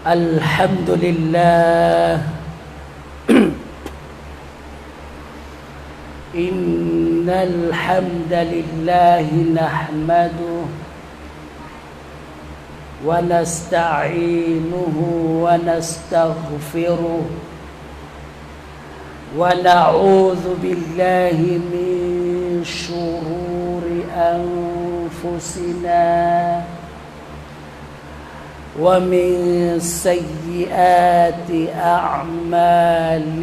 الحمد لله إن الحمد لله نحمده ونستعينه ونستغفره ونعوذ بالله من شرور أنفسنا ومن سيئات أعمالنا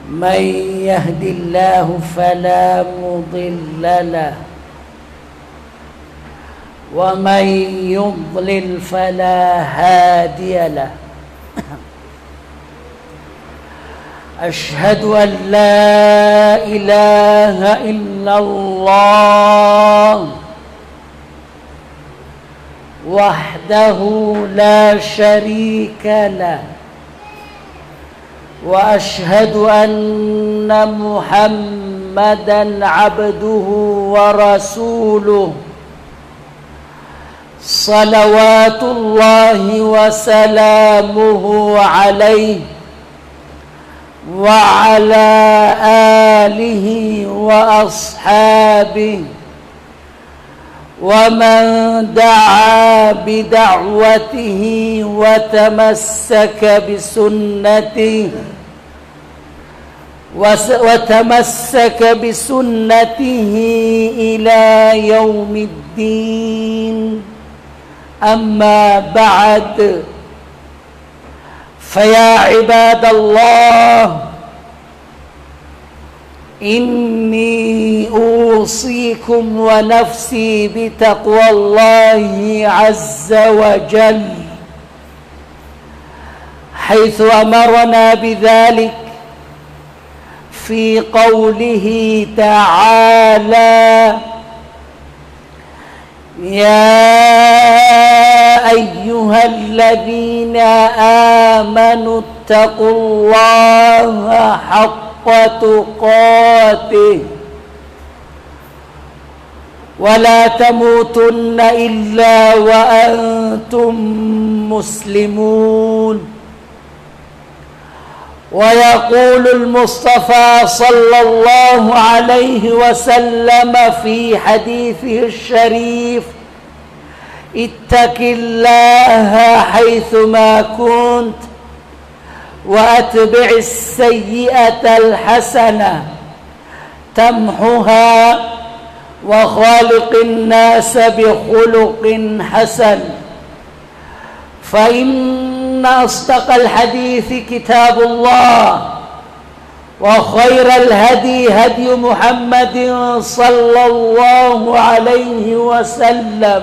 من يهد الله فلا مضل له ومن يضلل فلا هادي له أشهد أن لا إله إلا الله وحده لا شريك له وأشهد أن محمدًا عبده ورسوله صلوات الله وسلامه عليه وعلى آله وأصحابه ومن دعا بدعوته وتمسك بسنته إلى يوم الدين أما بعد فيا عباد الله إني أوصيكم ونفسي بتقوى الله عز وجل حيث أمرنا بذلك في قوله تعالى يا أيها الذين آمنوا اتقوا الله حق تقاته ولا تموتن إلا وأنتم مسلمون ويقول المصطفى صلى الله عليه وسلم في حديثه الشريف اتق الله حيثما كنت وأتبع السيئة الحسنة تمحها وخالق الناس بخلق حسن فإن أصدق الحديث كتاب الله وخير الهدي هدي محمد صلى الله عليه وسلم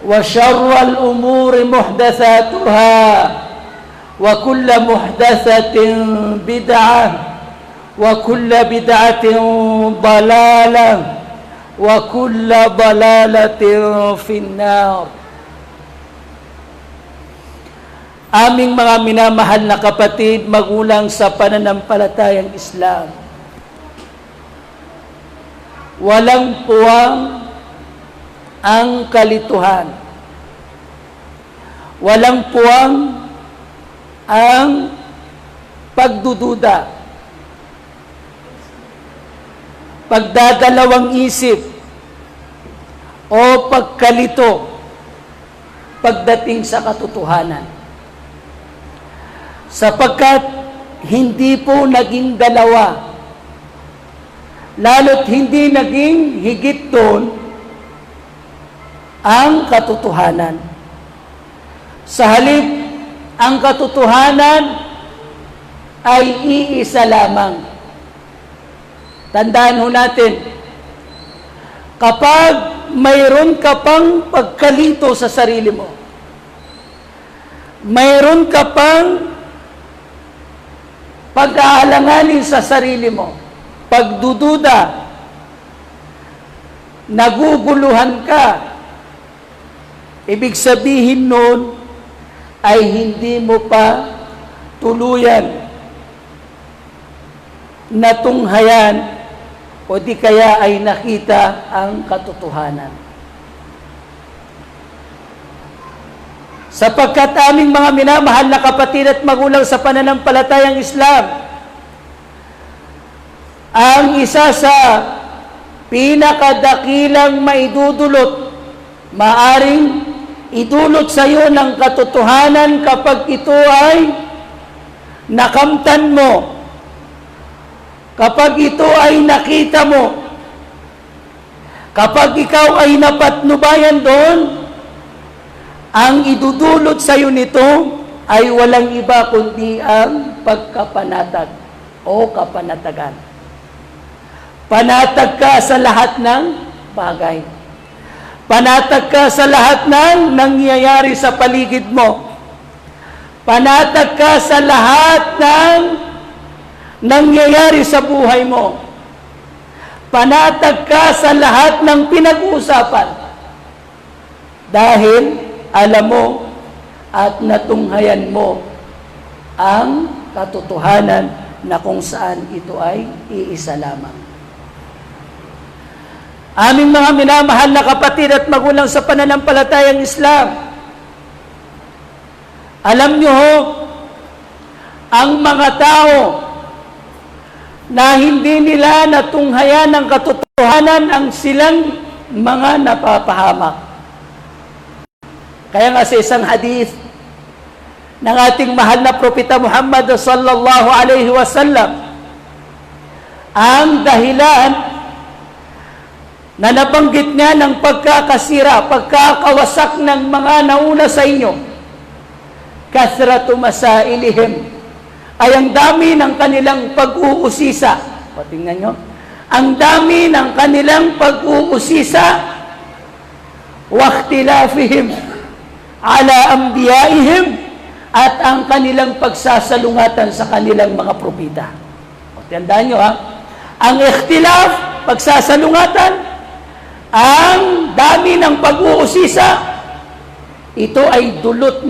وشر الأمور محدثاتها وكل محدثة بدعة وكل بدعة ضلالة وكل ضلالة في النار. Aming mga minamahal na kapatid, magulang sa pananampalatayang Islam, walang puwang ang kalituhan, walang puwang ang pagdududa, pagdadalawang isip o pagkalito pagdating sa katotohanan. Sapagkat hindi po naging dalawa, lalo't hindi naging higit doon ang katotohanan. Sa halip, ang katotohanan ay iisa lamang. Tandaan ho natin, kapag mayroon ka pang pagkalito sa sarili mo. Mayroon ka pang pag-aalanganin sa sarili mo. Pagdududa, naguguluhan ka. Ibig sabihin nun ay hindi mo pa tuluyan natunghayan o di kaya ay nakita ang katotohanan. Sapagkat aming mga minamahal na kapatid at magulang sa pananampalatayang Islam, ang isa sa pinakadakilang maidudulot, maaring idulot sa iyo ng katotohanan kapag ito ay nakamtan mo, kapag ito ay nakita mo, kapag ikaw ay napatnubayan doon, ang idudulot sa iyo nito ay walang iba kundi ang pagkapanatag o kapanatagan. Panatag ka sa lahat ng bagay. Panatag ka sa lahat ng nangyayari sa paligid mo. Panatag ka sa lahat ng nangyayari sa buhay mo. Panatag ka sa lahat ng pinag-uusapan. Dahil alam mo at natunghayan mo ang katotohanan na kung saan ito ay iisa lamang. Aming mga minamahal na kapatid at magulang sa pananampalatayang Islam, alam nyo ho, ang mga tao na hindi nila natunghayan ng katotohanan ang silang mga napapahamak. Kaya nga sa isang hadith ng ating mahal na propeta Muhammad sallallahu alaihi wasallam, ang dahilan na nabanggit niya ng pagkakasira, pagkakawasak ng mga nauna sa inyo, kathratu masailihim, ay ang dami ng kanilang pag-uusisa. O, tingnan nyo, ang dami ng kanilang pag-uusisa, waqtilafihim ala anbiyaihim, at ang kanilang pagsasalungatan sa kanilang mga propeta. O, tandaan nyo ha, ang ikhtilaf, pagsasalungatan, ang dami ng pag-uusisa, ito ay dulot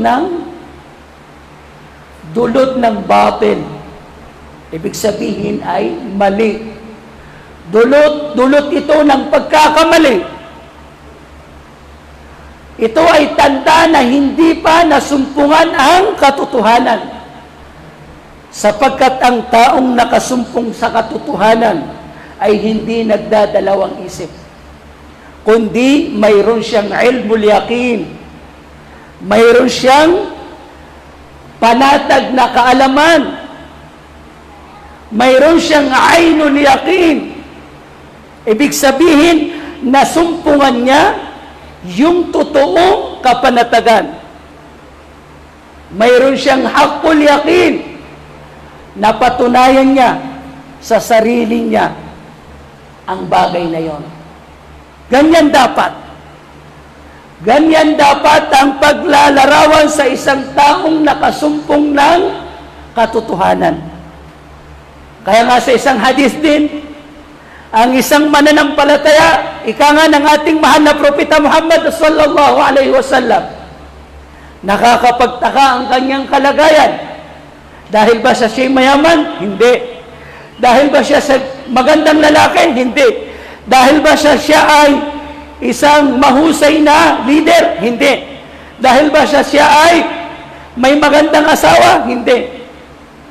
ng batil. Ibig sabihin ay mali. Dulot ito ng pagkakamali. Ito ay tanda na hindi pa nasumpungan ang katotohanan. Sapagkat ang taong nakasumpong sa katotohanan ay hindi nagdadalawang isip, kundi mayroon siyang ilmul yaqin, mayroon siyang panatag na kaalaman, mayroon siyang ainul yaqin. Ibig sabihin, nasumpungan niya yung totoong kapanatagan. Mayroon siyang haqqul yaqin, napatunayan niya sa sarili niya ang bagay na yon. Ganyan dapat. Ganyan dapat ang paglalarawan sa isang taong nakasumpong ng katotohanan. Kaya nga sa isang hadith din, ang isang mananampalataya, ika nga ng ating mahal na propeta Muhammad sallallahu alaihi wasallam, nakakapagtaka ang kanyang kalagayan. Dahil ba siya mayaman? Hindi. Dahil ba siya magandang lalaki? Hindi. Dahil ba siya ay isang mahusay na leader? Hindi. Dahil ba siya ay may magandang asawa? Hindi.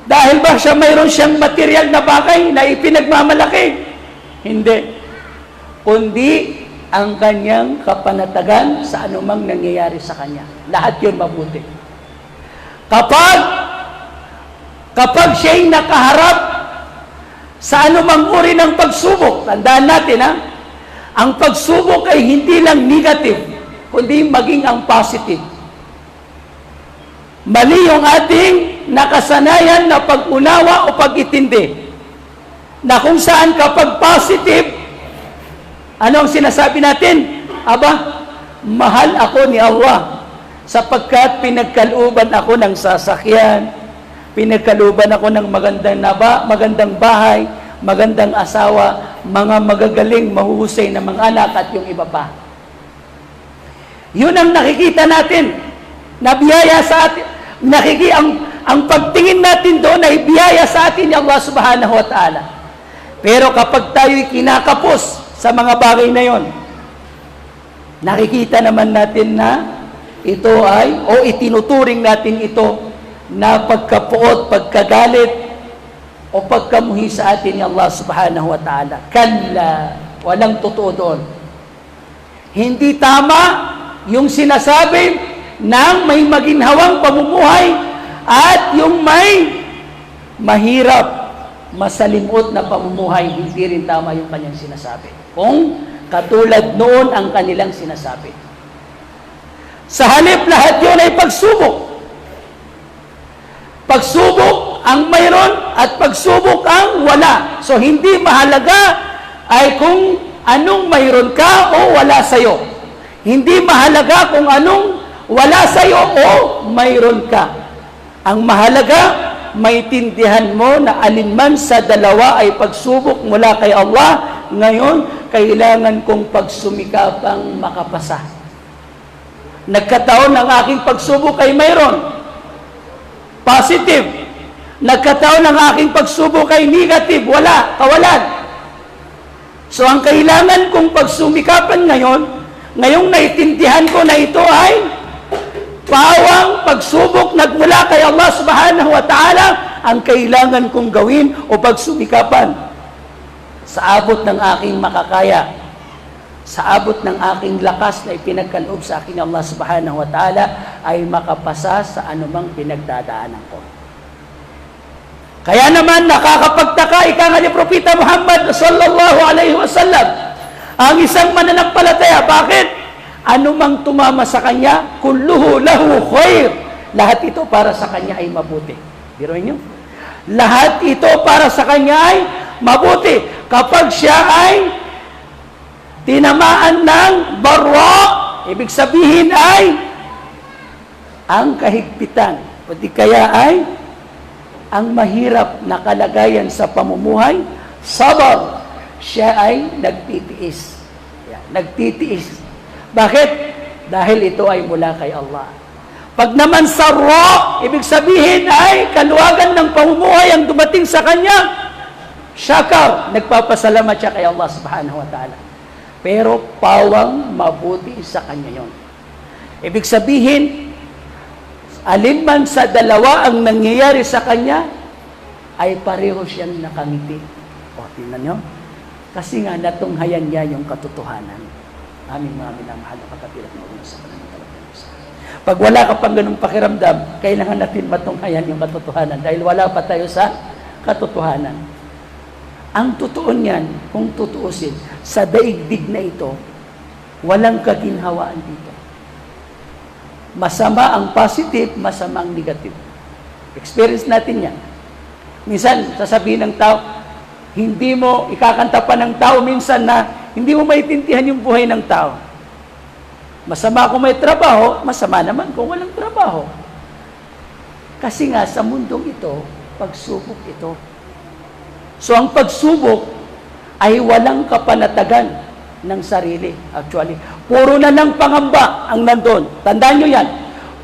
Dahil ba mayroon siyang material na bagay na ipinagmamalaki? Hindi. Kundi ang kanyang kapanatagan sa anumang nangyayari sa kanya. Lahat yun mabuti. Kapag siya'y nakaharap sa anumang uri ng pagsubok, tandaan natin ang pagsubok ay hindi lang negative, kundi maging ang positive. Mali yung ating nakasanayan na pag-unawa o pag-itindi, na kung saan kapag positive, ano ang sinasabi natin? aba, mahal ako ni Allah sapagkat pinagkalooban ako ng sasakyan, pinagkalooban ako ng magandang bahay, magandang asawa, mga magagaling, mahuhusay na mga anak at yung iba pa. Yun ang nakikita natin na biyaya sa atin. Ang pagtingin natin doon ay biyaya sa atin ni Allah subhanahu wa ta'ala. Pero kapag tayo'y kinakapos sa mga bagay na yon, nakikita naman natin na ito ay, o itinuturing natin ito na pagkapuot, pagkagalit, o pagkamuhi sa atin ni Allah subhanahu wa ta'ala. Kalla, walang totoo doon. Hindi tama yung sinasabi ng may maginhawang pamumuhay at yung may mahirap, masalimot na pamumuhay. Hindi rin tama yung kanyang sinasabi. Kung katulad noon ang kanilang sinasabi. Sa halip, lahat yun ay pagsubok. Pagsubok ang mayroon at pagsubok ang wala. So, hindi mahalaga ay kung anong mayroon ka o wala sa'yo. Hindi mahalaga kung anong wala sa'yo o mayroon ka. Ang mahalaga, maintindihan mo na alinman sa dalawa ay pagsubok mula kay Allah. Ngayon, kailangan kong pagsumikapang makapasa. Nagkataon ang aking pagsubok ay mayroon. Positive. Nagkataon ang aking pagsubok ay negative. Wala. Kawalan. So, ang kailangan kong pagsumikapan ngayong naitindihan ko na ito ay pawang pagsubok nagmula kay Allah subhanahu wa ta'ala, ang kailangan kong gawin o pagsumikapan sa abot ng aking makakaya, sa abot ng aking lakas na ipinagkaloob sa akin Allah subhanahu wa ta'ala, ay makapasa sa anumang pinagdadaanan ko. Kaya naman nakakapagtaka, ika nga ni Propeta Muhammad sallallahu alaihi wasallam, ang isang mananampalataya. Bakit? Anumang tumama sa kanya, kulluhu lahu khair. Lahat ito para sa kanya ay mabuti. Biruin nyo? Lahat ito para sa kanya ay mabuti. Kapag siya ay tinamaan ng barwa, ibig sabihin ay ang kahigpitan. O di kaya ay ang mahirap na kalagayan sa pamumuhay, sabar, siya ay nagtitiis. Nagtitiis. Bakit? Dahil ito ay mula kay Allah. Pag naman sarwa, ibig sabihin ay kaluwagan ng pamumuhay ang dumating sa kanya, syakar, nagpapasalamat siya kay Allah subhanahu wa ta'ala. Pero pawang mabuti sa kanya yon. Ibig sabihin, alin man sa dalawa ang nangyayari sa kanya, ay pareho siyang nakangiti. O, tingnan nyo. Kasi nga natunghayan niya yung katotohanan. Aming mga minamahal na kapatid na ulo sa pananampalataya. Pag wala ka pang ganung pakiramdam, kailangan natin matunghayan yung katotohanan dahil wala pa tayo sa katotohanan. Ang totoo niyan, kung tutuusin, sa daigdig na ito, walang kaginhawaan dito. Masama ang positive, masama ang negative. Experience natin yan. Minsan, sasabihin ng tao, hindi mo ikakanta pa ng tao minsan na hindi mo maitindihan yung buhay ng tao. Masama kung may trabaho, masama naman kung walang trabaho. Kasi nga sa mundong ito, pagsubok ito. So ang pagsubok ay walang kapanatagan ng sarili. Actually, puro na lang pangamba ang nandun. Tandaan nyo yan.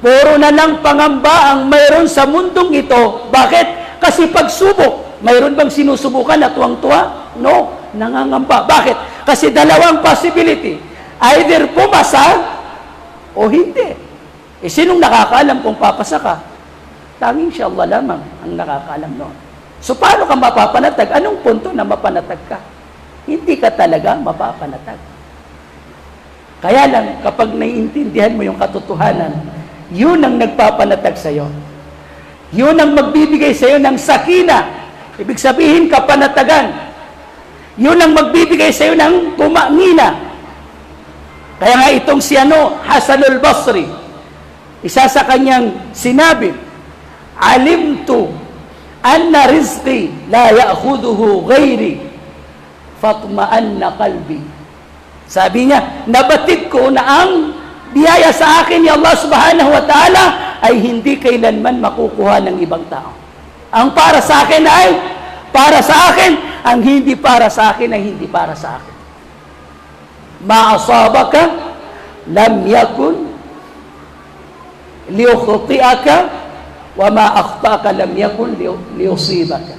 Puro na lang pangamba ang mayroon sa mundong ito. Bakit? Kasi pagsubok, mayroon bang sinusubukan na tuwang-tuwa? No, nangangamba. Bakit? Kasi dalawang possibility. Either pumasa o hindi. Eh, sinong nakakaalam kung papasa ka? Tanging siya Allah lamang ang nakakaalam noon. So, paano ka mapapanatag? Anong punto na mapanatag ka? Hindi ka talaga mapapanatag. Kaya lang, kapag naiintindihan mo yung katotohanan, yun ang nagpapanatag sa'yo. Yun ang magbibigay sa'yo ng sakina. Ibig sabihin, kapanatagan. Yun ang magbibigay sa iyo ng tumangina. Kaya nga itong si Hasanul Basri, isa sa kanyang sinabi, alimtu anna rizqi la ya'khuduhu ghairi fatma'anna qalbi. Sabi niya, nabatid ko na ang biyaya sa akin ni Allah subhanahu wa ta'ala ay hindi kailanman makukuha ng ibang tao. Ang para sa akin ay para sa akin, ang hindi para sa akin ay hindi para sa akin. Ma asabaka lam yakun liyukhti'aka wa ma akhta'aka lam yakun liyusibaka.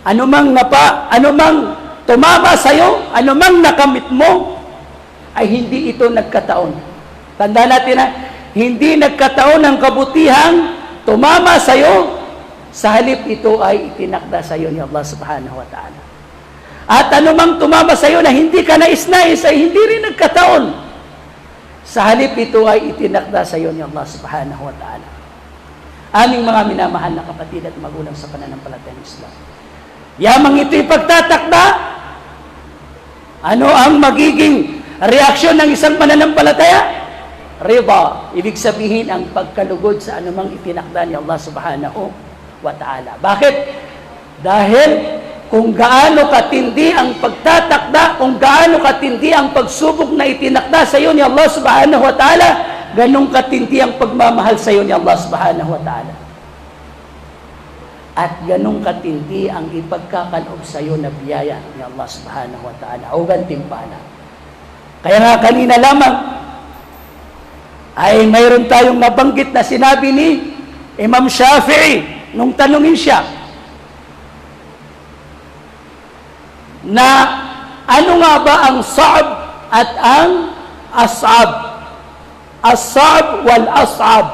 Anumang tumama sa'yo, anumang nakamit mo, ay hindi ito nagkataon. Tanda natin na, hindi nagkataon ang kabutihang tumama sa'yo, sa halip ito ay itinakda sa'yo ni Allah subhanahu wa ta'ala. At anumang tumama sa'yo na hindi ka nais-nais, ay hindi rin nagkataon. Sa halip ito ay itinakda sa'yo ni Allah subhanahu wa ta'ala. Aming mga minamahal na kapatid at magulang sa pananampalatayang Islam. Yamang ito'y pagtatakda, ano ang magiging reaksyon ng isang mananampalataya? Rida. Ibig sabihin ang pagkalugod sa anumang itinakda ni Allah subhanahu wa ta'ala. Bakit? Dahil kung gaano katindi ang pagtatakda, kung gaano katindi ang pagsubok na itinakda sa iyo ni Allah subhanahu wa ta'ala, ganong katindi ang pagmamahal sa iyo ni Allah subhanahu wa ta'ala. At ganong katindi ang ipagkakaloob sa iyo na biyaya ni Allah subhanahu wa ta'ala o gantimpala. Kaya nga kanina lamang ay mayroon tayong nabanggit na sinabi ni Imam Shafi'i nung tanungin siya na ano nga ba ang sa'ab at ang as'ab? As-sa'ab wal as'ab.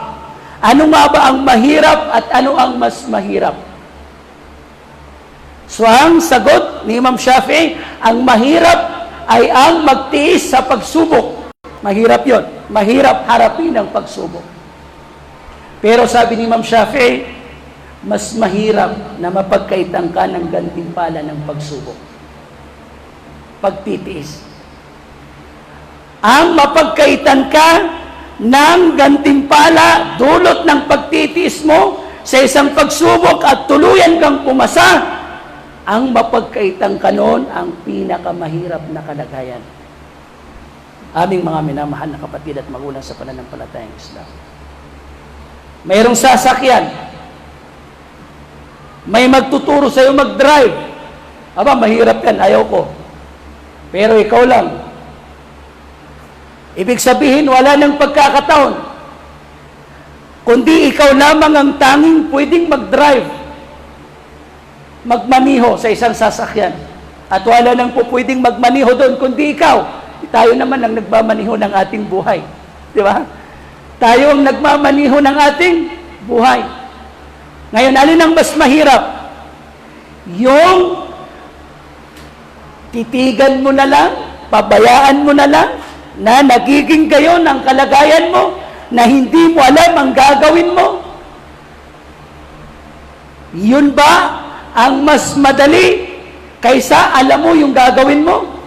Ano nga ba ang mahirap at ano ang mas mahirap? So ang sagot ni Imam Shafi'i, ang mahirap ay ang magtiis sa pagsubok. Mahirap yon. Mahirap harapin ang pagsubok. Pero sabi ni Imam Shafi'i, mas mahirap na mapagkaitan ka ng gantimpala ng pagsubok. Pagtitiis. Ang mapagkaitan ka ng gantimpala, dulot ng pagtitiis mo sa isang pagsubok at tuluyan kang pumasa, ang mapagkaitan ka noon ang pinakamahirap na kalagayan. Aming mga minamahal na kapatid at magulang sa pananampalatayang Islam. Mayroong sasakyan. May magtuturo sa iyo mag-drive. Aba, mahirap yan, ayaw ko. Pero ikaw lang. Ibig sabihin, wala nang pagkakataon. Kundi ikaw lamang ang tanging pwedeng mag-drive, magmaniho sa isang sasakyan. At wala nang po pwedeng magmaniho doon, kundi ikaw. Tayo naman ang nagmamaniho ng ating buhay. Di ba? Tayo ang nagmamaniho ng ating buhay. Ngayon, alin ang mas mahirap? Yung titigan mo na lang, pabayaan mo na lang, na nagiging gayon ang kalagayan mo, na hindi mo alam ang gagawin mo. Yun ba ang mas madali kaysa alam mo yung gagawin mo?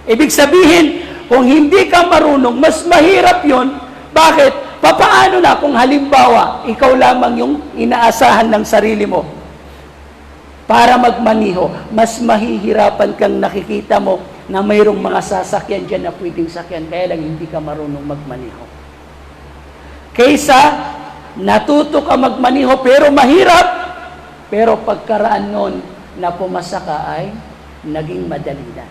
Ibig sabihin, kung hindi ka marunong, mas mahirap yun. Bakit? Papaano na kung halimbawa, ikaw lamang yung inaasahan ng sarili mo para magmaniho, mas mahihirapan kang nakikita mo na mayroong mga sasakyan dyan na pwedeng sakyan, kaya lang hindi ka marunong magmaniho. Kaysa, natuto ka magmaniho pero mahirap, pero pagkaraan nun na pumasa ka ay naging madali na.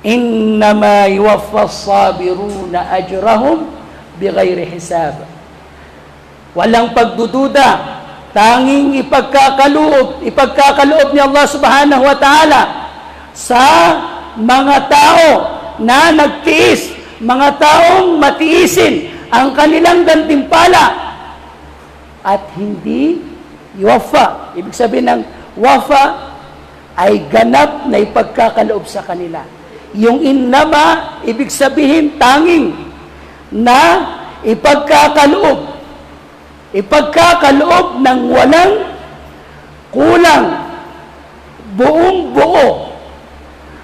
Innama yuwaffa as-sabiruna ajrahum bighayri hisab. Walang pagdududa, tanging ipagkakaloob ni Allah subhanahu wa ta'ala sa mga tao na nagtiis, mga taong matiisin ang kanilang gantimpala at hindi yuwaffa. Ibig sabihin ng wafa ay ganap na ipagkakaloob sa kanila. Yung innama, ibig sabihin tanging na ipagkakaloob ng walang kulang, buong buo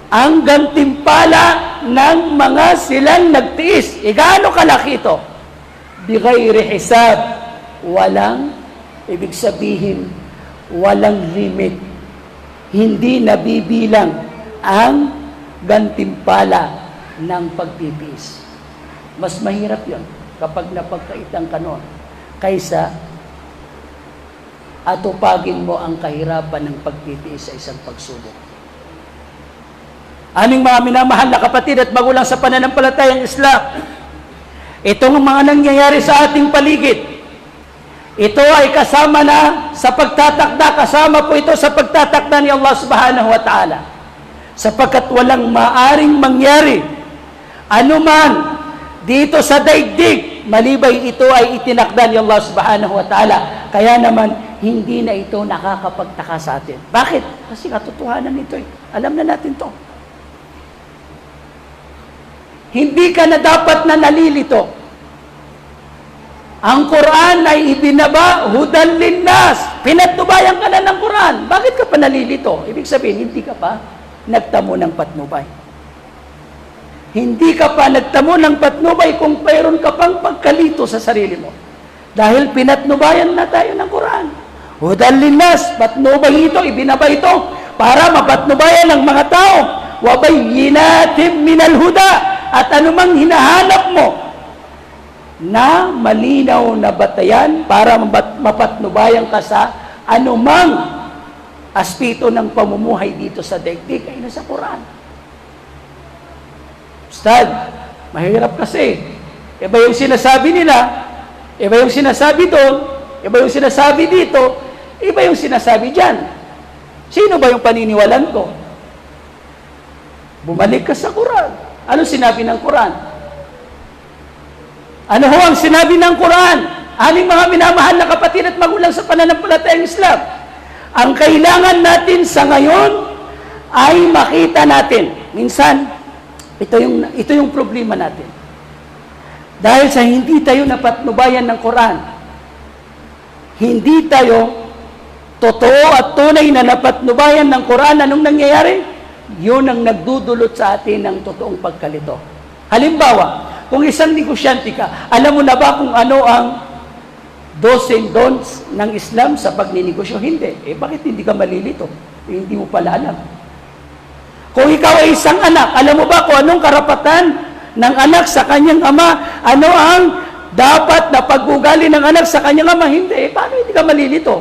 ang gantimpala ng mga silang nagtiis. Gaano kalaki ito? Bighayri hisab. Walang, ibig sabihin, walang limit. Hindi nabibilang ang gantimpala ng pagtitiis. Mas mahirap yon kapag napagkaitan ka noon kaysa atupagin mo ang kahirapan ng pagtitiis sa isang pagsubok. Aming mga minamahal na kapatid at magulang sa pananampalatayang Islam, itong mga nangyayari sa ating paligid, ito ay kasama na sa pagtatakda, kasama po ito sa pagtatakda ni Allah subhanahu wa ta'ala. Sapagkat walang maaring mangyari anuman dito sa daigdig, malibay ito ay itinakda ni Allah subhanahu wa ta'ala. Kaya naman, hindi na ito nakakapagtaka sa atin. Bakit? Kasi katotohanan nito eh. Alam na natin to. Hindi ka na dapat na nalilito. Ang Quran ay ibinaba, hudan linnas. Pinatnubayan ka na ng Quran. Bakit ka pa nalilito? Ibig sabihin, hindi ka pa nagtamo ng patnubay. Hindi ka pa nagtamo ng patnubay kung mayroon ka pang pagkalito sa sarili mo. Dahil pinatnubayan na tayo ng Quran. Hudan linnas, patnubay ito, ibinaba ito para mapatnubayan ng mga tao. Wabayyinatim minal huda. At anumang hinahanap mo na malinaw na batayan para mapatnubayan ka sa anumang aspeto ng pamumuhay dito sa daigdig ay nasa Quran. Ustad, mahirap kasi. Iba yung sinasabi nila, iba yung sinasabi doon, iba yung sinasabi dito, iba yung sinasabi dyan. Sino ba yung paniniwalan ko? Bumalik ka sa Quran. Ano sinabi ng Quran? Ano ho ang sinabi ng Quran? Aming mga minamahal na kapatid at magulang sa pananampalatayang Islam. Ang kailangan natin sa ngayon ay makita natin. Minsan, ito yung problema natin. Dahil sa hindi tayo napatnubayan ng Quran, hindi tayo totoo at tunay na napatnubayan ng Quran, anong nangyayari? Yun ang nagdudulot sa atin ng totoong pagkalito. Halimbawa, kung isang negosyante ka, alam mo na ba kung ano ang do's and don'ts ng Islam sa pagninegosyo? Hindi. Bakit hindi ka malilito? Hindi mo pala alam. Kung ikaw ay isang anak, alam mo ba kung anong karapatan ng anak sa kanyang ama? Ano ang dapat na pag-ugali ng anak sa kanyang ama? Hindi. Paano hindi ka malilito?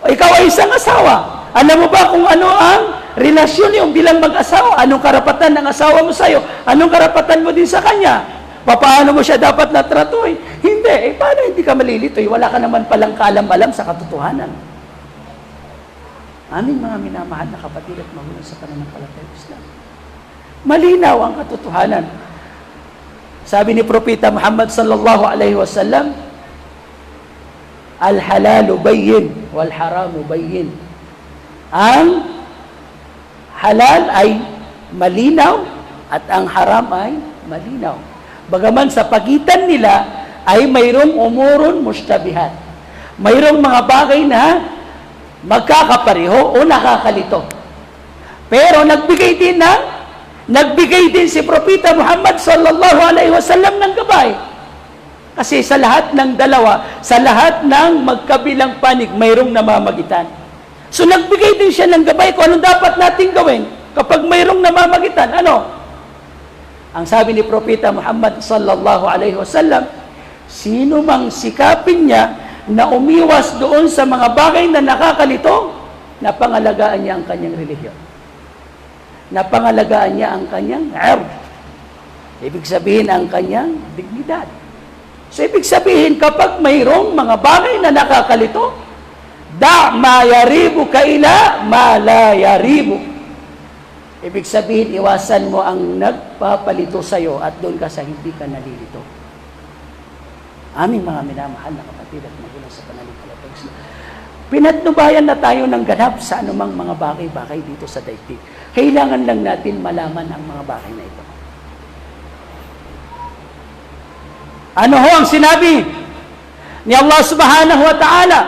O ikaw ay isang asawa. Alam mo ba kung ano ang relasyon niyo bilang mag-asawa? Anong karapatan ng asawa mo sa'yo? Anong karapatan mo din sa kanya? Paano mo siya dapat natratuhin? Hindi. Paano hindi ka malilito? Wala ka naman palang kaalam-alam sa katotohanan. Aming mga minamahal na kapatid at magulang sa pananampalatayang Islam. Malinaw ang katotohanan. Sabi ni Propeta Muhammad sallallahu alaihi wasallam, al-halalu bayyin wal haramu bayyin. Ang halal ay malinaw at ang haram ay malinaw. Bagaman sa pagitan nila ay mayroong umurun mustabihat. Mayroong mga bagay na magkakapareho o nakakalito. Pero nagbigay din si Propeta Muhammad sallallahu alaihi wasallam ng gabay. Kasi sa lahat ng dalawa, sa lahat ng magkabilang panig, mayroong namamagitan. So nagbigay din siya ng gabay kung anong dapat nating gawin kapag mayroong namamagitan. Ano? Ang sabi ni Propeta Muhammad sallallahu alaihi wasallam, sino mang sikapin niya na umiwas doon sa mga bagay na nakakalito, napangalagaan niya ang kanyang relihiyon. Napangalagaan niya ang kanyang ird. Ibig sabihin ang kanyang dignidad. So ibig sabihin kapag mayroong mga bagay na nakakalito, da ma yaribu kaila ma la yaribu. Ibig sabihin iwasan mo ang nagpapalito sa iyo at doon ka sa hindi ka nalilito. Aming mga minamahal na kapatid at magulang sa pananampalatayang Islam. Pinatnubayan na tayo ng ganap sa anumang mga bagay-bagay dito sa daigdig. Kailangan lang natin malaman ang mga bagay na ito. Ano ho ang sinabi ni Allah subhanahu wa ta'ala?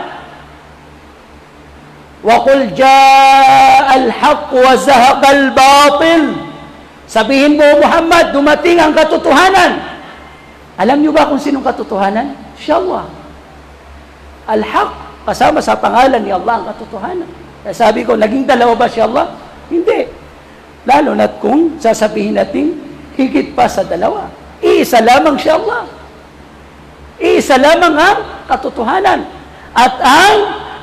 وَقُلْ جَاءَ الْحَقُّ وَزَهَقَ الْبَاطِلِ. Sabihin mo, Muhammad, dumating ang katotohanan. Alam niyo ba kung sinong katotohanan? Inshallah. Al-Haq, kasama sa pangalan ni Allah ang katotohanan. Kaya sabi ko, naging dalawa ba si Allah? Hindi. Lalo na't kung sasabihin natin, higit pa sa dalawa. Iisa lamang siya Allah. Iisa lamang ang katotohanan. At ang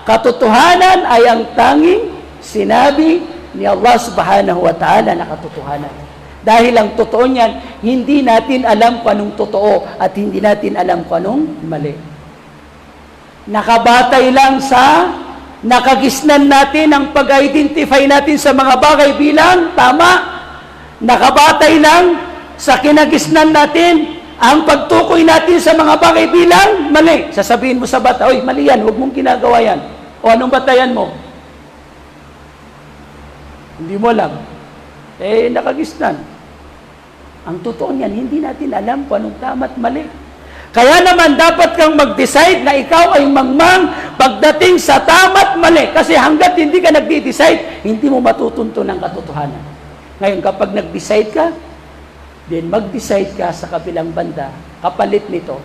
katotohanan ay ang tanging sinabi ni Allah subhanahu wa ta'ala na katotohanan. Dahil ang totoo niyan, hindi natin alam kung anong totoo at hindi natin alam kung anong mali. Nakabatay lang sa nakagisnan natin ang pag-identify natin sa mga bagay bilang tama. Nakabatay lang sa kinagisnan natin ang pagtukoy natin sa mga bagay bilang mali. Sasabihin mo sa bata, oy, mali yan, huwag mong ginagawa yan. O anong batayan mo? Hindi mo alam. Nakagisnan. Ang totoo niyan, hindi natin alam kung anong tama at mali. Kaya naman dapat kang mag-decide na ikaw ay mangmang pagdating sa tama at mali. Kasi hanggat hindi ka nag-decide, hindi mo matutunto ng katotohanan. Ngayon, kapag nag-decide ka, then mag-decide ka sa kabilang banda, kapalit nito,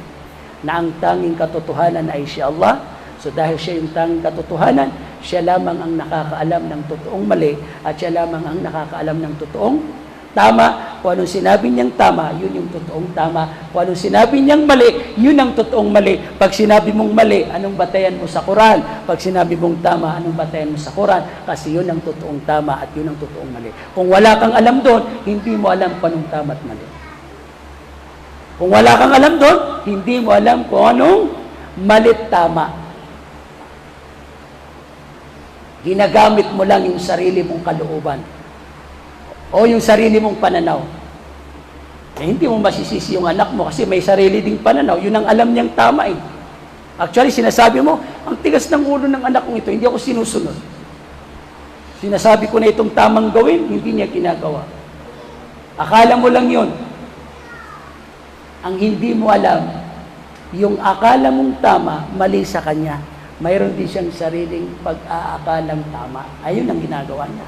na ang tanging katotohanan ay siya Allah. So dahil siya yung tanging katotohanan, siya lamang ang nakakaalam ng totoong mali, at siya lamang ang nakakaalam ng totoong tama. Kung anong sinabi niyang tama, yun yung totoong tama. Kung anong sinabi niyang mali, yun ang totoong mali. Pag sinabi mong mali, anong batayan mo sa Quran? Pag sinabi mong tama, anong batayan mo sa Quran? Kasi yun ang totoong tama at yun ang totoong mali. Kung wala kang alam doon, hindi mo alam kung anong tama at mali. Kung wala kang alam doon, hindi mo alam kung anong mali at tama. Ginagamit mo lang yung sarili mong kalooban o yung sarili mong pananaw. Hindi mo masisisi yung anak mo kasi may sarili ding pananaw. Yun ang alam niyang tama eh. Actually, sinasabi mo, ang tigas ng ulo ng anak kong ito, hindi ako sinusunod. Sinasabi ko na itong tamang gawin, hindi niya ginagawa. Akala mo lang yun. Ang hindi mo alam, yung akala mong tama, mali sa kanya. Mayroon din siyang sariling pag-aakalang tama. Ayun ang ginagawa niya.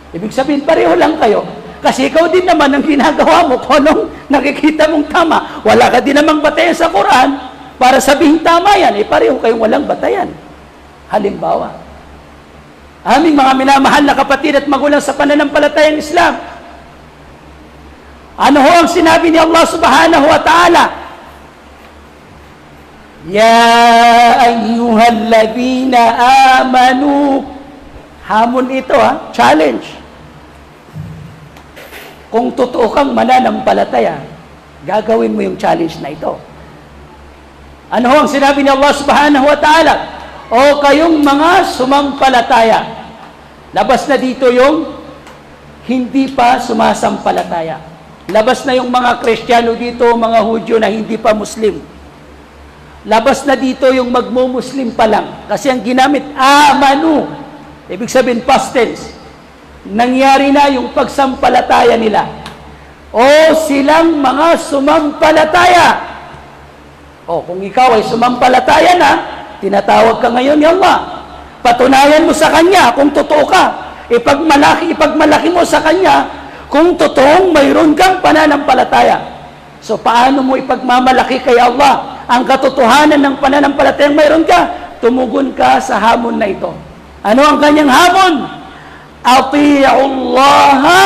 Ibig sabihin, pareho lang kayo. Kasi ikaw din naman ang ginagawa mo kung anong nakikita mong tama. Wala ka din namang batayan sa Quran para sabihin tama yan. Pareho kayong walang batayan. Halimbawa, aming mga minamahal na kapatid at magulang sa pananampalatayang Islam, ano ho ang sinabi ni Allah subhanahu wa ta'ala? Ya ayyuhalladhina amanu. Hamon ito challenge. Kung totoo kang mananampalataya, gagawin mo yung challenge na ito. Ano ho ang sinabi ni Allah subhanahu wa ta'ala? O kayong mga sumampalataya. Labas na dito yung hindi pa sumasampalataya. Labas na yung mga Kristiyano dito, mga Hudyo na hindi pa Muslim. Labas na dito yung magmo-Muslim pa lang. Kasi ang ginamit, amanu. Ibig sabihin, past tense. Nangyari na yung pagsampalataya nila. O silang mga sumampalataya. O kung ikaw ay sumampalataya na, tinatawag ka ngayon ni Allah. Patunayan mo sa Kanya kung totoo ka. Ipagmalaki mo sa Kanya kung totoong mayroon kang pananampalataya. So paano mo ipagmamalaki kay Allah ang katotohanan ng pananampalatayang mayroon ka? Tumugon ka sa hamon na ito. Ano ang kanyang hamon? Ati'ullaha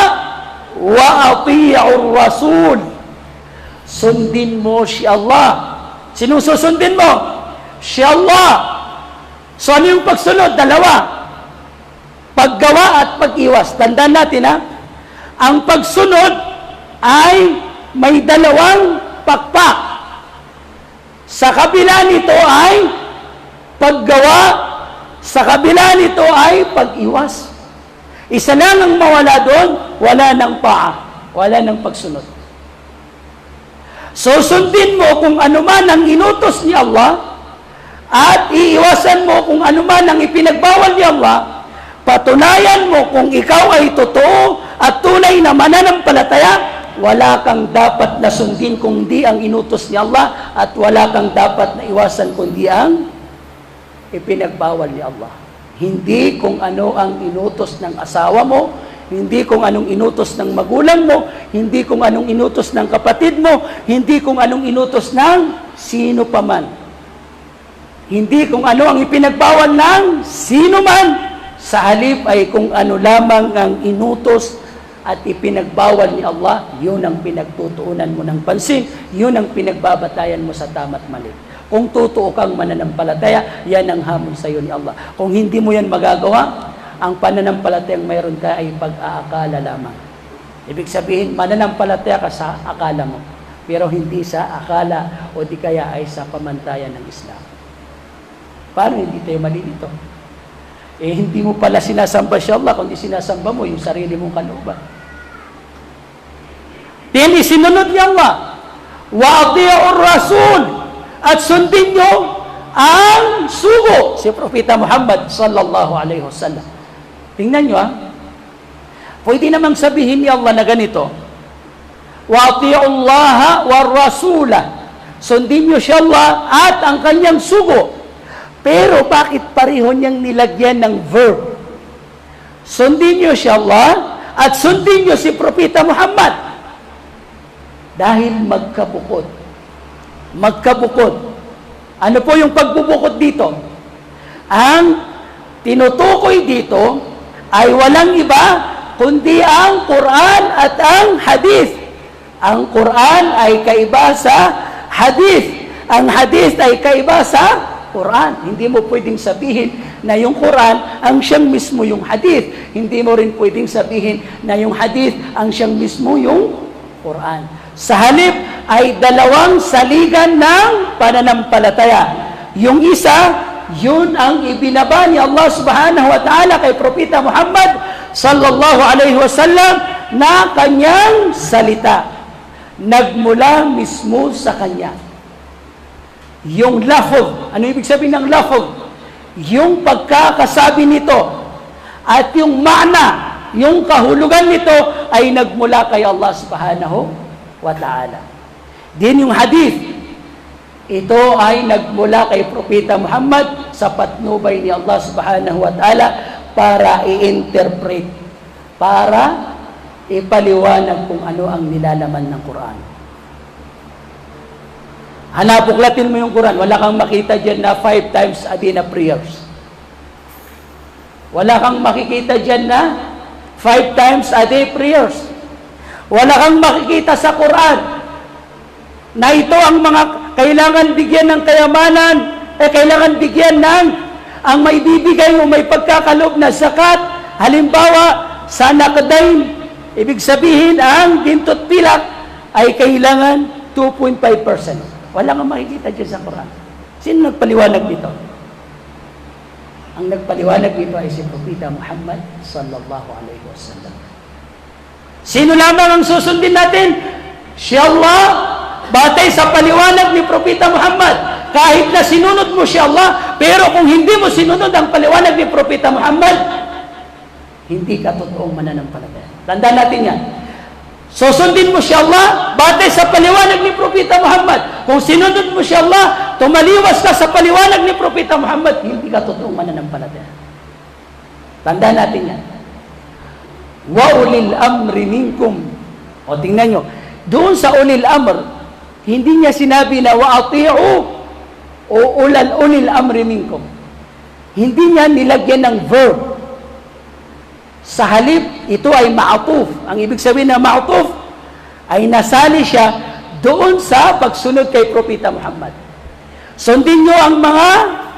wa ati'ur rasul. Sundin mo si Allah. Sinususundin mo? Si Allah. So ano yung pagsunod? Dalawa. Paggawa at pag-iwas. Tandaan natin ang pagsunod ay may dalawang pakpak. Sa kabila nito ay paggawa, sa kabila nito ay pag-iwas. Isa lang ang mawala doon, wala ng paa, wala ng pagsunod. So sundin mo kung ano man ang inutos ni Allah at iiwasan mo kung ano man ang ipinagbawal ni Allah. Patunayan mo kung ikaw ay totoo at tunay na mananampalataya, wala kang dapat na sundin kundi ang inutos ni Allah at wala kang dapat na iwasan kundi ang ipinagbawal ni Allah. Hindi kung ano ang inutos ng asawa mo, hindi kung anong inutos ng magulang mo, hindi kung anong inutos ng kapatid mo, hindi kung anong inutos ng sino paman. Hindi kung ano ang ipinagbawal ng sino man. Sa halip ay kung ano lamang ang inutos at ipinagbawal ni Allah, yun ang pinagtutuunan mo ng pansin, yun ang pinagbabatayan mo sa tama't mali. Kung totoo kang mananampalataya, yan ang hamon sa iyo ni Allah. Kung hindi mo yan magagawa, ang pananampalatayang mayroon ka ay pag-aakala lamang. Ibig sabihin, mananampalataya ka sa akala mo, pero hindi sa akala o di kaya ay sa pamantayan ng Islam. Paano hindi tayo malilito? Hindi mo pala sinasamba si Allah, kundi sinasamba mo yung sarili mong kalooban. Then isinunod ni Allah, wa ati'ur rasul, at sundin nyo ang sugo, si Propeta Muhammad sallallahu alaihi wasallam. Tingnan nyo pwede namang sabihin ni Allah na ganito, wa ati'ullaha war rasula, sundin nyo si Allah at ang kanyang sugo. Pero bakit pareho niyang nilagyan ng verb? Sundin niyo si Allah at sundin niyo si Propeta Muhammad. Dahil magkabukod. Magkabukod. Ano po yung pagbubukod dito? Ang tinutukoy dito ay walang iba kundi ang Quran at ang Hadith. Ang Quran ay kaiba sa Hadith. Ang Hadith ay kaiba sa Quran. Hindi mo pwedeng sabihin na yung Quran ang siyang mismo yung hadith. Hindi mo rin pwedeng sabihin na yung hadith ang siyang mismo yung Quran. Sa halip ay dalawang saligan ng pananampalataya. Yung isa, yun ang ibinaba ni Allah subhanahu wa ta'ala kay Propeta Muhammad sallallahu alaihi wasallam na kanyang salita. Nagmula mismo sa kanya. Yung lafog, ano ibig sabihin ng lafog? Yung pagkakasabi nito at yung ma'na, yung kahulugan nito ay nagmula kay Allah subhanahu wa ta'ala. Din yung hadith, ito ay nagmula kay Propeta Muhammad sa patnubay ni Allah subhanahu wa ta'ala para i-interpret, para ipaliwanag kung ano ang nilalaman ng Quran. Hanabuklatin mo yung Quran, wala kang makita dyan na 5 times a day na prayers. Wala kang makikita dyan na 5 times a day prayers. Wala kang makikita sa Quran na ito ang mga kailangan bigyan ng kayamanan, kailangan bigyan ng ang may bibigay o may pagkakaloob na zakat. Halimbawa, sa nakadain, ibig sabihin ang gintot pilak ay kailangan 2.5%. Wala kang makikita dyan sa Quran. Sino nagpaliwanag dito? Ang nagpaliwanag dito ay si Propeta Muhammad sallallahu alaihi wasallam. Sino lamang ang susundin natin? Si Allah, batay sa paliwanag ni Propeta Muhammad. Kahit na sinunod mo si Allah, pero kung hindi mo sinunod ang paliwanag ni Propeta Muhammad, hindi ka totoong mananampalataya. Tandaan natin yan. Susundin mo si Allah batay sa paliwanag ni Propeta Muhammad. Kung sinunod mo si Allah, tumaliwas ka sa paliwanag ni Propeta Muhammad, hindi ka totoong mananampalataya. Tandaan natin yan. Wa ulil amri minkum. O tingnan nyo, doon sa ulil amr, hindi niya sinabi na wa ati'u o ulil amri minkum. Hindi niya nilagyan ng verb. Sa halip, ito ay ma'atuf. Ang ibig sabihin na ma'atuf ay nasali siya doon sa pagsunod kay Propeta Muhammad. Sundin nyo ang mga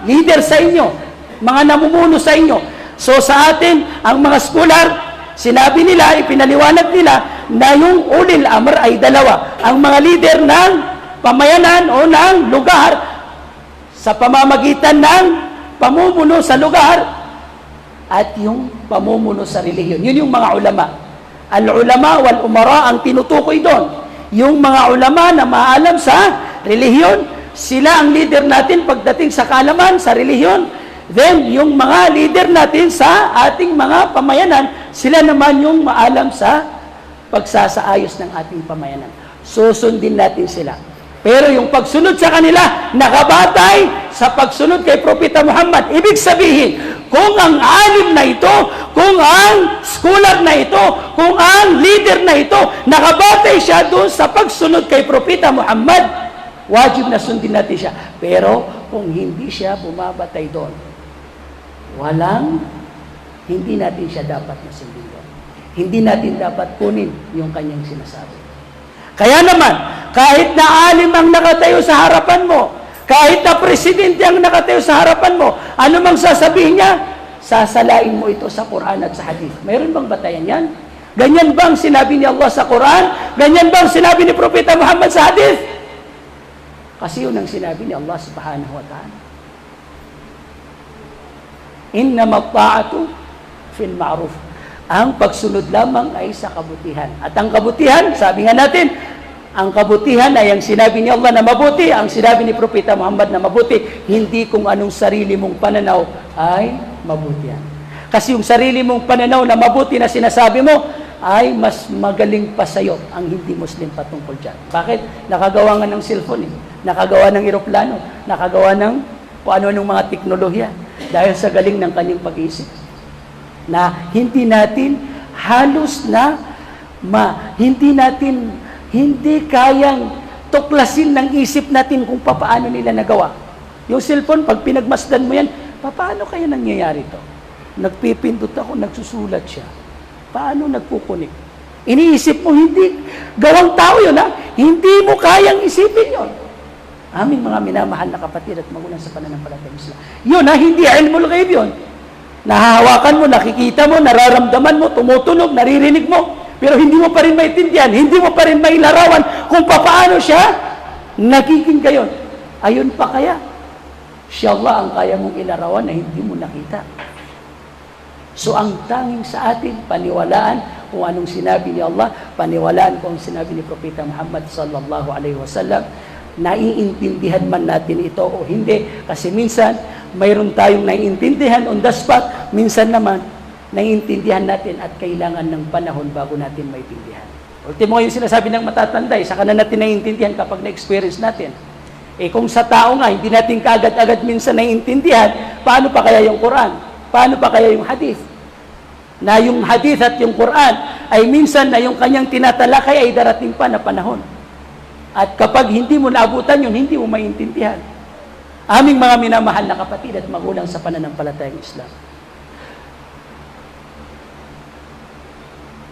leader sa inyo, mga namumuno sa inyo. So sa atin, ang mga scholar, sinabi nila, ipinaliwanag nila na yung ulil amr ay dalawa. Ang mga leader ng pamayanan o ng lugar sa pamamagitan ng pamumuno sa lugar at yung pamumuno sa relihiyon. Yun yung mga ulama. Al-ulama wal-umara ang tinutukoy doon. Yung mga ulama na maalam sa relihiyon, sila ang leader natin pagdating sa kaalaman, sa relihiyon. Then, yung mga leader natin sa ating mga pamayanan, sila naman yung maalam sa pagsasaayos ng ating pamayanan. Susundin natin sila. Pero yung pagsunod sa kanila, nakabatay sa pagsunod kay Propeta Muhammad. Ibig sabihin, kung ang alim na ito, kung ang scholar na ito, kung ang leader na ito, nakabatay siya doon sa pagsunod kay Propeta Muhammad, wajib na sundin natin siya. Pero kung hindi siya bumabatay doon, hindi natin siya dapat na sundin doon. hindi natin dapat kunin yung kanyang sinasabi. Kaya naman, kahit na alim ang nakatayo sa harapan mo, kahit na presidente ang nakatayo sa harapan mo, ano mang sasabihin niya, sasalain mo ito sa Quran at sa Hadith. Mayroon bang batayan yan? Ganyan bang sinabi ni Allah sa Quran? Ganyan bang sinabi ni Propeta Muhammad sa Hadith? Kasi yun ang sinabi ni Allah subhanahu wa ta'ala. Innama ta'atu fil ma'ruf. Ang pagsunod lamang ay sa kabutihan. At ang kabutihan, sabi nga natin, ang kabutihan ay ang sinabi ni Allah na mabuti, ang sinabi ni Propeta Muhammad na mabuti, hindi kung anong sarili mong pananaw ay mabuti yan. Kasi yung sarili mong pananaw na mabuti na sinasabi mo, ay mas magaling pa sa'yo ang hindi Muslim patungkol dyan. Bakit? Nakagawa nga ng cellphone, nakagawa ng eroplano, nakagawa ng kung ano-anong mga teknolohiya dahil sa galing ng kanyang pag-iisip. Na hindi natin halos na hindi kayang tuklasin ng isip natin kung paano nila nagawa. Yung cellphone, pag pinagmasdan mo yan, paano kaya nangyayari ito? Nagpipindot ako, nagsusulat siya. Paano nagkukunik? Iniisip mo, hindi. Gawang tao yun, ha? Hindi mo kayang isipin yun. Aming mga minamahal na kapatid at magulang sa pananampalatayang Islam. Yun, ha? Hindi ilmul ghaib yun. Nahahawakan mo, nakikita mo, nararamdaman mo, tumutunog, naririnig mo. Pero hindi mo pa rin maintindihan, hindi mo pa rin mailarawan kung paano siya nagiging gayon. Ayun pa kaya, siya Allah ang kaya mong ilarawan na hindi mo nakita. So ang tanging sa atin, paniwalaan kung anong sinabi ni Allah, paniwalaan kung sinabi ni Propeta Muhammad sallallahu alaihi wasallam. Naiintindihan man natin ito o hindi, kasi minsan mayroon tayong naiintindihan on the spot, minsan naman naiintindihan natin at kailangan ng panahon bago natin maintindihan. Ultimo yung sinasabi ng matatanda, saka na natin naiintindihan kapag na-experience natin. Kung sa tao nga, hindi natin kaagad-agad minsan naiintindihan, paano pa kaya yung Quran? Paano pa kaya yung Hadith? Na yung Hadith at yung Quran ay minsan na yung kanyang tinatalakay ay darating pa na panahon. At kapag hindi mo naabutan yun, hindi mo maintindihan. Aming mga minamahal na kapatid at magulang sa pananampalatayang Islam.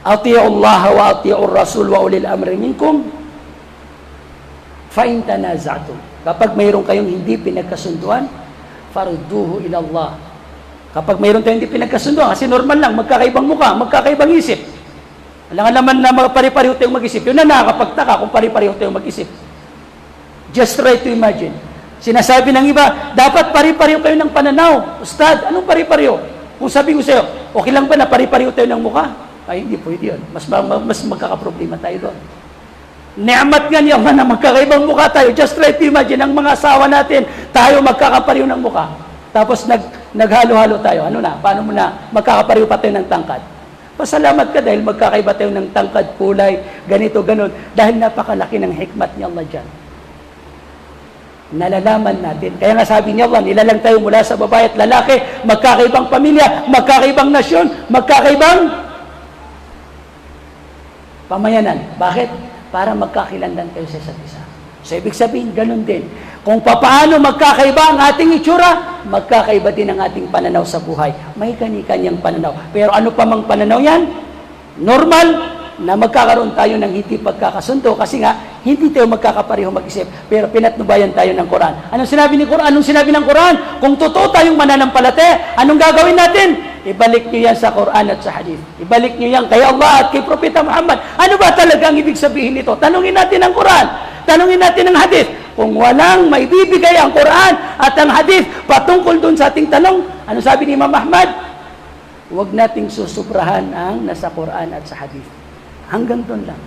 Ati'u Allah wa ati'u Rasul wa ulil amri minkum fa in tanaza'tum. Kapag mayroon kayong hindi pinagkasunduan, farudduhu ila Allah. Kapag mayroon tayong hindi pinagkasunduan, kasi normal lang, magkakaibang mukha, magkakaibang isip. Alam naman na pari-pareho tayong mag-isip. Yun na nakakapagtaka kung pari-pareho tayong mag-isip. Just try to imagine. Sinasabi ng iba, dapat pari-pareho kayo ng pananaw. Ustad, anong pari-pareho? Kung sabi ko sa'yo, okay lang ba na pari-pareho tayo ng mukha? Ay, hindi pwede yun. Mas magkakaproblema tayo doon. Ni'mat nga niya na magkakaibang mukha tayo. Just try to imagine, ang mga asawa natin, tayo magkakapareho ng mukha. Tapos naghalo-halo tayo. Ano na? Paano mo na magkakapareho pa tayo ng tangkad? Pasalamat ka dahil magkakaiba tayo ng tangkad, kulay, ganito, ganon. Dahil napakalaki ng hikmat ni Allah dyan. Nalalaman natin. Kaya nga sabi ni Allah, nilalang tayo mula sa babae at lalaki, magkakaibang pamilya, magkakaibang nasyon, magkakaibang pamayanan. Bakit? Para magkakilanlan kayo sa isa't isa. So, ibig sabihin, ganun din. Kung paano magkakaiba ang ating itsura, magkakaiba din ang ating pananaw sa buhay. May kani-kanyang pananaw. Pero ano pa mang pananaw yan? Normal na magkakaroon tayo ng hindi pagkakasundo kasi nga, hindi tayo magkakapareho mag-isip. Pero pinatnubayan tayo ng Quran. Anong sinabi ni Quran? Anong sinabi ng Quran? Kung totoo tayong mananampalataya, anong gagawin natin? Ibalik nyo yan sa Quran at sa Hadith. Ibalik nyo yan kay Allah at kay Propeta Muhammad. Ano ba talaga ang ibig sabihin nito? Tanungin natin ang Quran. Tanungin natin ang Hadith. Kung walang maibibigay ang Quran at ang Hadith patungkol dun sa ating tanong, ano sabi ni Imam Ahmad? Huwag nating susubrahan ang nasa Quran at sa Hadith. Hanggang dun lang.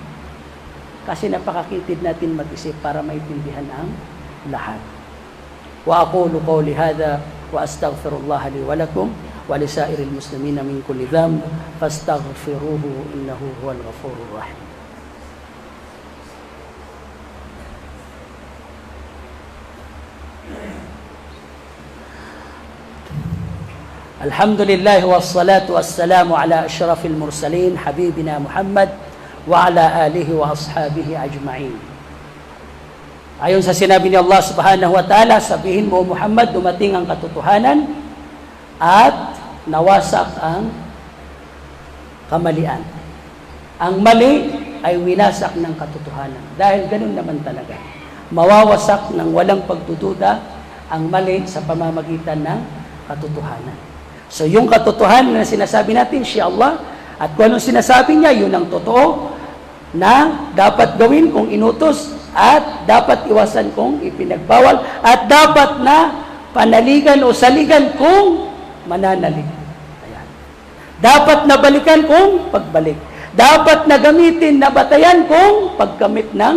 Kasi napakakitid natin mag-isip para maintindihan ang lahat. Wa aqulu qawli hadha wa astaghfirullah li wa lakum wa li sa'iril muslimina min kulli dhanb fastaghfiruhu innahu huwal ghafurur rahim. Alhamdulillah wassalatu wassalamu ala asyrafil mursalin habibina Muhammad wa ala alihi wa ashabihi ajma'in. Ayon sa sinabi ni Allah subhanahu wa ta'ala, sabihin mo Muhammad, dumating ang katotohanan at nawasak ang kamalian. Ang mali ay winasak ng katotohanan. Dahil ganun naman talaga. Mawawasak ng walang pagdududa ang mali sa pamamagitan ng katotohanan. So yung katotohanan na sinasabi natin, siya Allah, at kung anong sinasabi niya, yun ang totoo na dapat gawin kung inutos at dapat iwasan kung ipinagbawal at dapat na panaligan o saligan kung mananalig. Ayan. Dapat na balikan kung pagbalik. Dapat na gamitin na batayan kung paggamit ng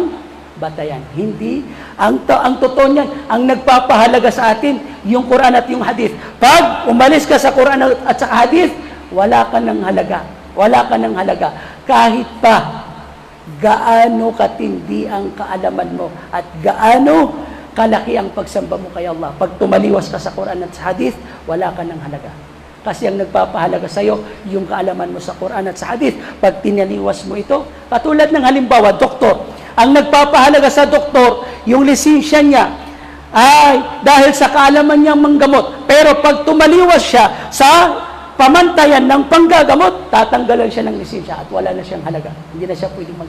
batayan. Hindi. Ang totoo niyan, ang nagpapahalaga sa atin, yung Quran at yung Hadith. Pag umalis ka sa Quran at sa Hadith, wala ka ng halaga. Wala ka ng halaga. Kahit pa gaano katindi ang kaalaman mo at gaano kalaki ang pagsamba mo kay Allah. Pag tumaliwas ka sa Quran at sa Hadith, wala ka ng halaga. Kasi ang nagpapahalaga sa iyo, yung kaalaman mo sa Quran at sa Hadith. Pag tinaliwas mo ito, katulad ng halimbawa, doktor. Ang nagpapahalaga sa doktor, yung lisensya niya, ay dahil sa kaalaman niyang manggamot. Pero pag tumaliwas siya sa pamantayan ng panggagamot, tatanggalan siya ng lisensya at wala na siyang halaga. Hindi na siya pwedeng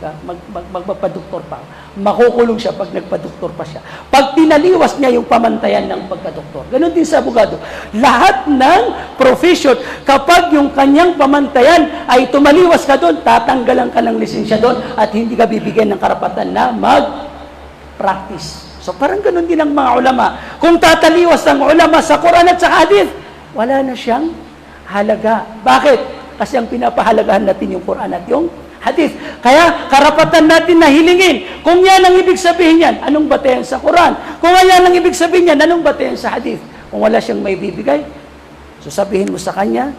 magpapadoktor pa. Makukulong siya pag nagpadoktor pa siya. Pag tinaliwas niya yung pamantayan ng pagkadoktor. Ganon din sa abogado. Lahat ng profession, kapag yung kanyang pamantayan ay tumaliwas ka doon, tatanggalan ka ng lisensya doon at hindi ka bibigyan ng karapatan na mag-practice. So parang ganon din ang mga ulama. Kung tataliwas ang ulama sa Quran at sa Hadith, wala na siyang halaga. Bakit? Kasi ang pinapahalagahan natin yung Quran at yung Hadith. Kaya karapatan natin na hilingin. Kung yan ang ibig sabihin yan, anong batayan sa Quran? Kung yan ang ibig sabihin yan, anong batayan sa Hadith? Kung wala siyang may bibigay, so sabihin mo sa kanya,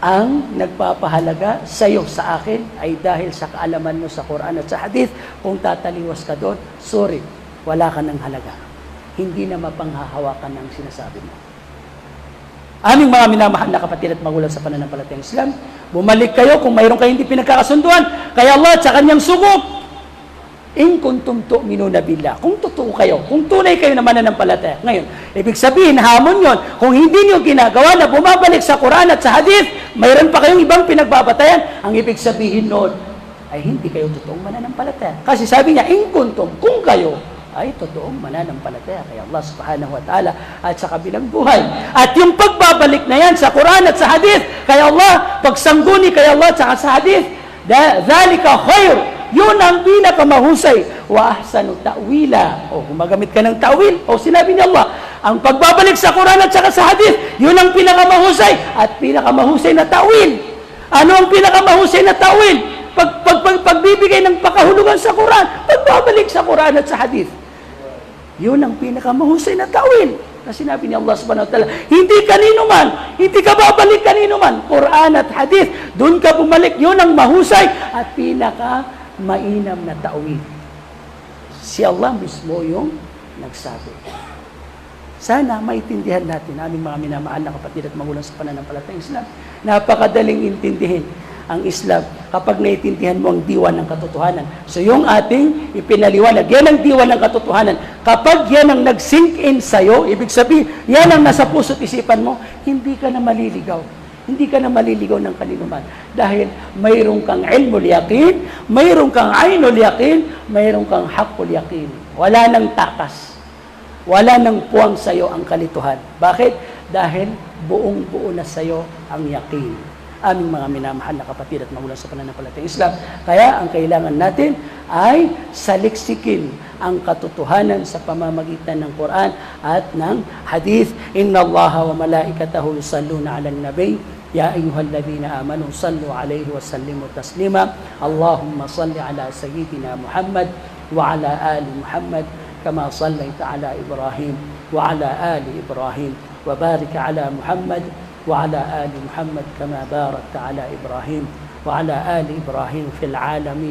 ang nagpapahalaga sa iyo, sa akin, ay dahil sa kaalaman mo sa Quran at sa Hadith. Kung tataliwas ka doon, sorry, wala ka ng halaga. Hindi na mapanghahawakan ang sinasabi mo. Aming mga minamahal na kapatid at magulang sa pananampalatayang Islam, bumalik kayo kung mayroon kayo hindi pinagkakasunduan kay Allah at sa kanyang sugop. In kuntum tu'minuna billah. Kung totoo kayo, kung tunay kayo na mananampalataya. Ngayon, ibig sabihin, hamon yon. Kung hindi niyo ginagawa na bumabalik sa Quran at sa Hadith, mayroon pa kayong ibang pinagbabatayan. Ang ibig sabihin nun ay hindi kayo totoong mananampalataya. Kasi sabi niya, in kuntum, kung kayo ay totoong mananampalataya kay Allah subhanahu wa ta'ala at sa kabilang buhay. At yung pagbabalik na yan sa Quran at sa Hadith kay Allah, pagsangguni kay Allah at sa Hadith, dhalika khair, yun ang pinakamahusay wa ahsanu ta'wila. O gumagamit ka ng ta'wil, o sinabi ni Allah, ang pagbabalik sa Quran at sa Hadith, yun ang pinakamahusay at pinakamahusay na ta'wil. Ano ang pinakamahusay na ta'wil? Pagbibigay ng pakahulugan sa Quran, pagbabalik sa Quran at sa Hadith. Yun ang pinakamahusay na tawil. Kasi sinabi ni Allah subhanahu wa ta'ala, hindi kanino man, hindi ka babalik kanino man. Quran at Hadith, doon ka bumalik. Yun ang mahusay at pinaka-mainam na tawil. Si Allah mismo yung nagsabi. Sana maintindihan natin, aming mga minamahal na kapatid at magulang sa pananampalatayang Islam. Napakadaling intindihin ang Islam kapag naiintindihan mo ang diwa ng katotohanan. So yung ating ipinaliwanag, yan ang diwa ng katotohanan. Kapag yan ang nag-sink in sa'yo, ibig sabihin, yan ang nasa puso't isipan mo, hindi ka na maliligaw. Hindi ka na maliligaw ng kalinuman. Dahil mayroon kang ilmul yaqin, mayroon kang ainul yaqin, mayroon kang haqqul yaqin. Wala nang takas. Wala nang puwang sa'yo ang kalituhan. Bakit? Dahil buong-buo na sa'yo ang yaqin. Aming mga minamahal na kapatid at magulang sa pananampalatayang Islam. Kaya ang kailangan natin ay saliksikin ang katotohanan sa pamamagitan ng Quran at ng Hadith. Inna Allaha wa malaikatahu yusalluna 'alan nabiy ya ayyuhalladhina amanu sallu 'alaihi wa sallimu taslima. Allahumma salli 'ala sayyidina Muhammad wa 'ala ali Muhammad kama sallaita 'ala Ibrahim wa 'ala ali Ibrahim wa barik 'ala Muhammad وعلى آل محمد كما باركت على إبراهيم وعلى آل إبراهيم في العالمين